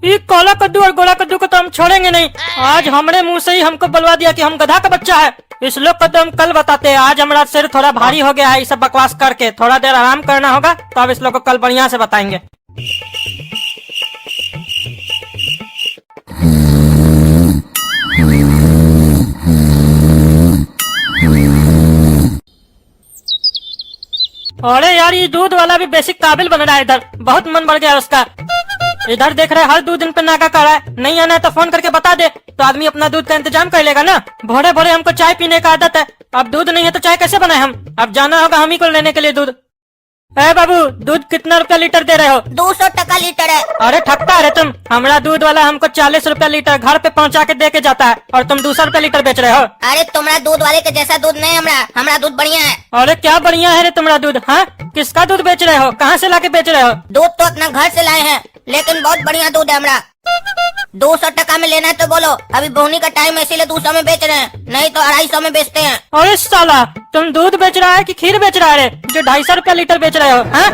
ये काला कद्दू और गोला कद्दू को तो हम छोड़ेंगे नहीं। आज हमारे मुंह से ही हमको बुलवा दिया कि हम गधा का बच्चा है। इस लोग को तो हम कल बताते हैं। आज हमारा सिर थोड़ा भारी हो गया है, ये सब बकवास करके थोड़ा देर आराम करना होगा, तो अब इस लोग को कल बढ़िया से बताएंगे। अरे यार, ये दूध वाला भी बेसिक काबिल बन रहा है। इधर बहुत मन बढ़ गया उसका। इधर देख रहे हर 2 दिन पे नाका कर रहा है। नहीं आना है तो फोन करके बता दे, तो आदमी अपना दूध का इंतजाम कर लेगा ना। भोरे भोरे हमको चाय पीने का आदत है, अब दूध नहीं है तो चाय कैसे बनाए हम। अब जाना होगा हम ही को लेने के लिए दूध। ए बाबू, दूध कितना रुपया लीटर दे रहे हो? 200 टका लीटर है। अरे ठगता है तुम। हमारा दूध वाला हमको 40 रुपया लीटर घर पे पहुंचा के दे के जाता है, और तुम 200 रुपया लीटर बेच रहे हो। अरे तुम्हारा दूध वाले के जैसा दूध नहीं हमारा दूध बढ़िया है। अरे क्या बढ़िया है रे तुम्हारा दूध। हाँ, किसका दूध बेच रहे हो? कहाँ से लाके बेच रहे हो? दूध तो अपना घर से लाए हैं, लेकिन बहुत बढ़िया दूध है हमारा। 200 टका में लेना है तो बोलो। अभी बोहनी का टाइम है, इसीलिए 200 में बेच रहे हैं, नहीं तो 250 में बेचते हैं। अरे साला, तुम दूध बेच रहा है कि खीर बेच रहा है जो 250 रुपया लीटर बेच रहे हो? हाँ?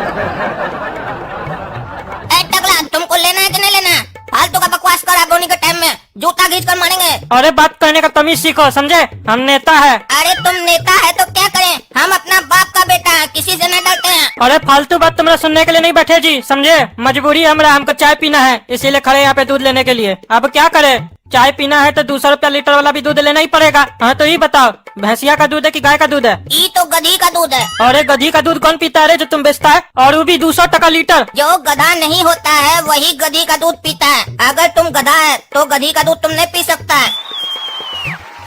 ए टकला, तुमको लेना है कि नहीं लेना है? फालतू का बकवास कर रहा है। बोहनी के टाइम में जूता खींच कर मारेंगे। अरे बात करने का तमीज सीखो, समझे? हम नेता है। अरे तुम नेता है तो क्या करें, हम अपना बाप का बेटा है, किसी से न डरते हैं। अरे फालतू बात तुम्हारा सुनने के लिए नहीं बैठे जी, समझे? मजबूरी है हमारा, हमको चाय पीना है, इसीलिए खड़े यहाँ पे दूध लेने के लिए। अब क्या करे, चाय पीना है तो 200 रुपया लीटर वाला भी दूध लेना ही पड़ेगा। हाँ तो ये बताओ, भैंसिया का दूध है कि गाय का दूध है? ये तो गधी का दूध है। अरे गधी का दूध कौन पीता है जो तुम बेचता है, और वो भी 200 टका लीटर? जो गधा नहीं होता है वही गधी का दूध पीता है। अगर तुम गधा है तो गधी का दूध तुम नहीं पी सकता है,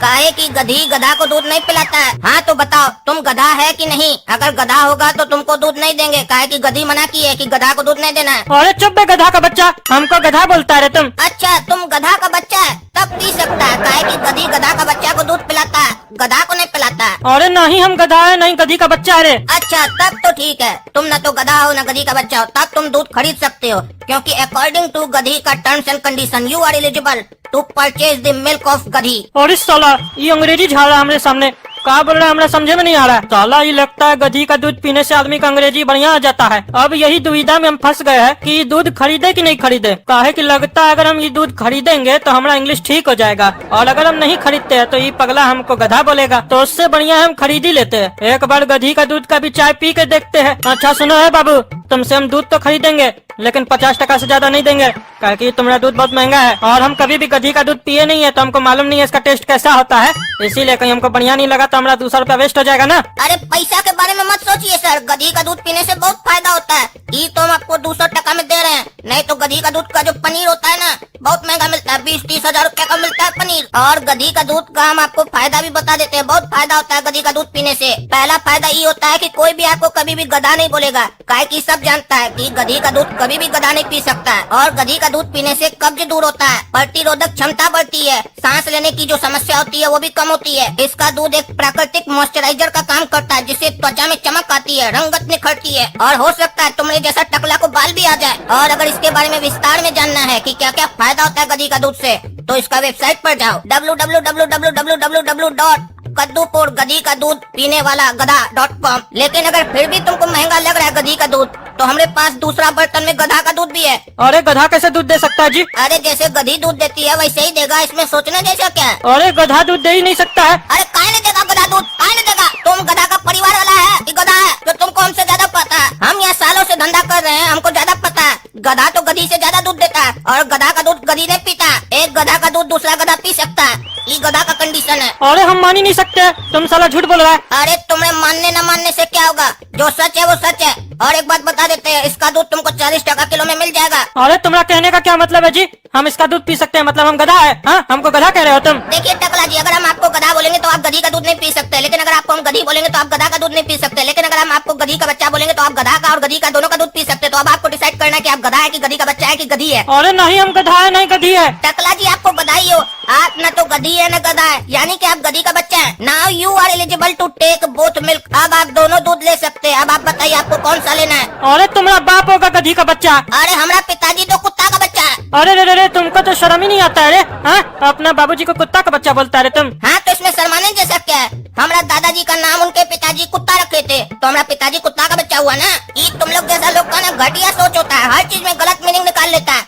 काहे कि गधी गधा को दूध नहीं पिलाता है। हाँ तो बताओ, तुम गधा है कि नहीं? अगर गधा होगा तो तुमको दूध नहीं देंगे, काहे कि गधी मना की है कि गधा को दूध नहीं देना है। अरे चुप बे गधा का बच्चा, हमको गधा बोलता है रे तुम। अच्छा, तुम गधा का बच्चा है तब पी सकता है, काहे कि गधी गधा का बच्चा को दूध पिलाता है, गधा को नहीं पिलाता है। अरे नहीं, हम गधा है नहीं गधी का बच्चा है रे। अच्छा तब तो ठीक है, तुम न तो गधा हो न गधी का बच्चा हो, तब तुम दूध खरीद सकते हो, क्योंकि अकॉर्डिंग टू गधी का terms and condition you are eligible to purchase the milk of गधी। और इस साला ये अंग्रेजी झाड़ा हमारे सामने, क्या बोल रहा है हमरा समझे में नहीं आ रहा है। साला ये लगता है गधी का दूध पीने से आदमी का अंग्रेजी बढ़िया आ जाता है। अब यही दुविधा में हम फंस गए हैं कि ये दूध खरीदे कि नहीं खरीदे। काहे कि लगता है अगर हम ये दूध खरीदेंगे तो हमारा इंग्लिश ठीक हो जाएगा, और अगर हम नहीं खरीदते हैं तो ये पगला हमको गधा बोलेगा। तो उससे बढ़िया हम खरीद ही लेते हैं। एक बार गधी का दूध का भी चाय पी के देखते हैं। अच्छा सुनो है बाबू, तुमसे हम दूध तो खरीदेंगे लेकिन 50 टका से ज्यादा नहीं देंगे, क्योंकि कि तुम्हारा दूध बहुत महंगा है, और हम कभी भी गधी का दूध पिए नहीं है, तो हमको मालूम नहीं है इसका टेस्ट कैसा होता है। इसीलिए कहीं हमको बढ़िया नहीं लगा तो हमारा 200 रुपया वेस्ट हो जाएगा ना। अरे पैसा के बारे में मत सोचिए सर, गधी का दूध पीने से बहुत फायदा होता है। ये तो हम आपको 200 टका में दे रहे हैं, नहीं तो गधी का दूध का जो पनीर होता है ना, बहुत महंगा मिलता है, 20-30 हजार रुपया का मिलता है पनीर। और गधी का दूध का हम आपको फायदा भी बता देते हैं, बहुत फायदा होता है गधी का दूध पीने से। पहला फायदा ये होता है कि कोई भी आपको कभी भी गधा नहीं बोलेगा, काहे कि सब जानता है कि गधी का दूध कभी भी गधा नहीं पी सकता है। और गधी का दूध पीने से कब्ज दूर होता है, प्रतिरोधक क्षमता बढ़ती है, सांस लेने की जो समस्या होती है वो भी कम होती है। इसका दूध एक प्राकृतिक मॉइस्चराइजर का काम करता है, जिससे त्वचा में चमक आती है, रंगत निखरती है, और हो सकता है तुम्हारे जैसा टकला को बाल भी आ जाए। और अगर इसके बारे में विस्तार में जानना है कि क्या क्या फायदा होता है गधी का दूध से, तो इसका वेबसाइट पर जाओ www कद्दूपुर गधी का दूध पीने वाला गधा.com। लेकिन अगर फिर भी तुमको महंगा लग रहा है गधी का दूध, तो हमारे पास दूसरा बर्तन में गधा का दूध भी है। अरे गधा कैसे दूध दे सकता है जी? अरे जैसे गधी दूध देती है वैसे ही देगा, इसमें सोचने जैसा क्या है। अरे गधा दूध दे ही नहीं सकता है। अरे काहे नहीं देगा गधा दूध, काहे नहीं देगा? तुम गधा का परिवार वाला है कि गधा है जो तुमको हमसे ज्यादा पता है? हम यहाँ सालों से धंधा कर रहे हैं, हमको ज्यादा पता है। गधा तो गधी से ज्यादा दूध देता है, और गधा का दूध गधी नहीं पीता। एक गधा का दूध दूसरा गधा पी सकता है, ये गधा का कंडीशन है। अरे हम मान ही नहीं सकते, तुम साला झूठ बोल रहा है। अरे तुम्हें मानने न मानने से क्या होगा, जो सच है वो सच है। और एक बात बता देते हैं, इसका दूध तुमको 40 टका किलो में मिल जाएगा। अरे तुम्हारा कहने का क्या मतलब है जी? हम इसका दूध पी सकते हैं मतलब हम गधा है? हाँ, हमको गधा कह रहे हो तुम? देखिए टकला जी, अगर हम आपको गधा बोलेंगे तो आप गधी का दूध नहीं पी सकते, लेकिन अगर आपको हम गधी बोलेंगे तो आप गधा का दूध नहीं पी सकते। लेकिन अगर हम आपको गधी का बच्चा बोलेंगे तो आप गधा का और गधी का दोनों का दूध पी सकते। तो अब आपको डिसाइड करना है कि आप गधा है कि गधी का बच्चा है कि गधी है। अरे नहीं, हम गधा है नहीं गधी है। टकला जी आपको बधाई हो, आप न तो गधी है न गधा है, यानी कि आप गधी का बच्चा है। Now you are eligible to take both milk. अब आप दोनों दूध ले सकते हैं। अब आप बताइए आपको कौन सा लेना है। अरे तुम्हारा बाप होगा गधी का बच्चा। अरे हमारा पिताजी तो कुत्ता का बच्चा है। अरे रे रे रे, तुमको तो शर्म ही नहीं आता है रे? हाँ, अपना बाबूजी को कुत्ता का बच्चा बोलता है रे तुम? हाँ तो इसमें शर्माने जैसा क्या है? हमारा दादाजी का नाम उनके पिताजी कुत्ता रखे थे, तो हमारा पिताजी कुत्ता का बच्चा हुआ ना। ये तुम लोग जैसा लोग का ना घटिया सोच होता है, हर चीज में गलत मीनिंग निकाल लेता है।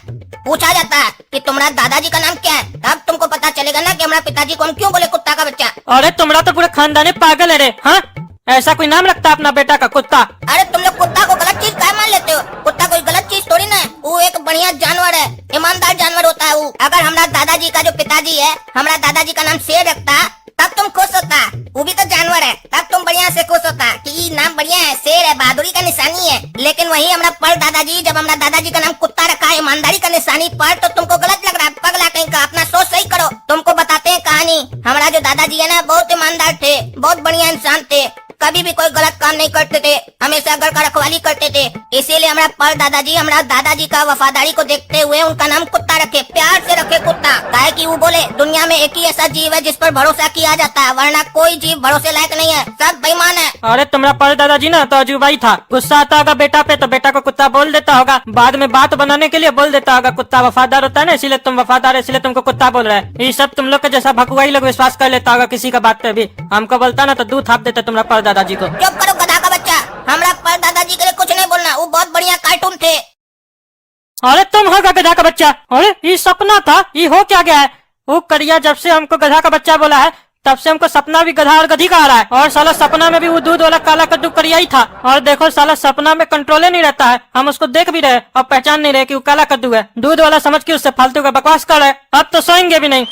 पूछा जाता है कि तुम्हारा दादाजी का नाम क्या है, तब तुमको पता चलेगा ना कि हमारा पिताजी को हम क्यों बोले कुत्ता का बच्चा। अरे तुम्हारा तो पूरा खानदान ही पागल है रे। हाँ, ऐसा कोई नाम रखता अपना बेटा का कुत्ता? अरे तुम लोग कुत्ता को गलत चीज क्या मान लेते हो? कुत्ता कोई गलत चीज थोड़ी ना है, वो एक बढ़िया जानवर है, ईमानदार जानवर होता है वो। अगर हमारा दादाजी का जो पिताजी है, हमारा दादाजी का नाम शेर रखता तब तुम खुश होता, वो भी तो जानवर है, तब तुम बढ़िया से खुश होता कि ये नाम बढ़िया है, शेर है, बहादुरी का निशानी है। लेकिन वही हमारा पर दादाजी, जब हमारा दादाजी का नाम कुत्ता रखा है ईमानदारी का निशानी पर, तो तुमको गलत लग रहा है। पगला कहीं का, अपना सोच सही करो। तुमको बताते हैं कहानी। हमारा जो दादाजी है ना, बहुत ईमानदार थे, बहुत बढ़िया इंसान थे, कभी भी कोई गलत काम नहीं करते थे, हमेशा घर का रखवाली करते थे। इसीलिए हमारा पर दादाजी हमारा दादाजी का वफादारी को देखते हुए उनका नाम कुत्ता रखे, प्यार से रखे कुत्ता। काहे कि वो बोले दुनिया में एक ही ऐसा जीव है जिस पर भरोसा किया जाता है, वरना कोई जीव भरोसे लायक नहीं है, सब बेईमान है। अरे तुम्हारा पर दादाजी ना तो अजूबा ही था। गुस्सा आता होगा बेटा पे तो बेटा को कुत्ता बोल देता होगा, बाद में बात बनाने के लिए बोल देता होगा कुत्ता वफादार होता है ना, इसीलिए तुम वफादार है, इसलिए तुमको कुत्ता बोल रहा है। ये सब तुम लोग के जैसा भकुआई लोग विश्वास कर लेता होगा किसी का बात पे भी। हमको बोलता ना तो दूध थाप देता तुम्हारा पर दादाजी को। चुप करो गधा का बच्चा, हमारा पर दादाजी के लिए कुछ नहीं बोलना, वो बहुत बढ़िया कार्टून थे। अरे तुम होगा गधा का बच्चा। अरे ये सपना था, ये हो क्या गया है? वो करिया जब से हमको गधा का बच्चा बोला है तब से हमको सपना भी गधा और गधी का आ रहा है। और साला सपना में भी वो दूध वाला काला कद्दू करिया ही था। और देखो साला सपना में कंट्रोल नहीं रहता है, हम उसको देख भी रहे और पहचान नहीं रहे कि वो काला कद्दू है। दूध वाला समझ के उससे फालतू का बकवास कर रहे। अब तो सोएंगे भी नहीं।